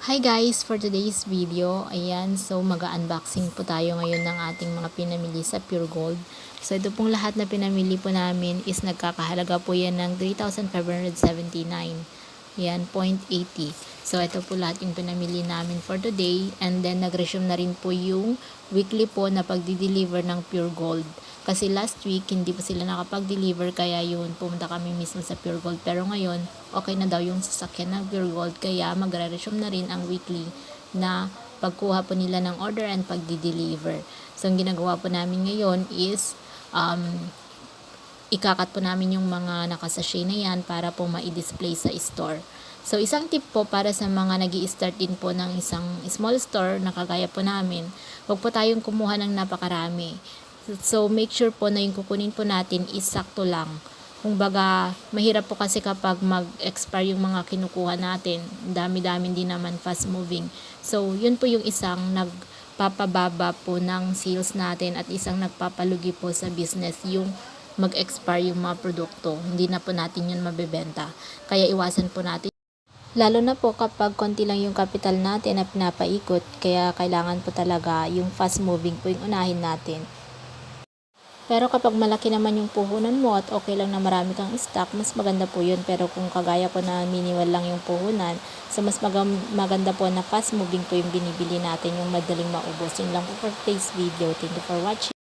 Hi guys! For today's video, ayan, so mag-unboxing po tayo ngayon ng ating mga pinamili sa Pure Gold. So ito pong lahat na pinamili po namin is nagkakahalaga po yan ng 3,579. Yan, 0.80. So ito po lahat yung pinamili namin for today. And then nag-resume na rin po yung weekly po na pagdi-deliver ng Pure Gold. Kasi last week, hindi pa sila nakapag-deliver, kaya yun, pumunta kami mismo sa Pure Gold. Pero ngayon, okay na daw yung sasakyan ng Pure Gold, kaya magre-resume na rin ang weekly na pagkuha po nila ng order and pagdi-deliver. So, ang ginagawa po namin ngayon is, ikakat po namin yung mga nakasashay na yan para po ma-display sa store. So, isang tip po para sa mga nag-i-start din po ng isang small store na kagaya po namin, huwag po tayong kumuha ng napakarami. So, make sure po na yung kukunin po natin is sakto lang. Kung baga, mahirap po kasi kapag mag-expire yung mga kinukuha natin. Dami-dami din naman fast moving. So, yun po yung isang nagpapababa po ng sales natin at isang nagpapalugi po sa business yung mag-expire yung mga produkto. Hindi na po natin yun mabebenta. Kaya iwasan po natin. Lalo na po kapag konti lang yung capital natin na pinapaikot, kaya kailangan po talaga yung fast moving po yung unahin natin. Pero kapag malaki naman yung puhunan mo at okay lang na marami kang stock, mas maganda po yun. Pero kung kagaya ko na minimal lang yung puhunan, so mas maganda po na fast moving po yung binibili natin, yung madaling maubos. Yun lang po for today's video. Thank you for watching.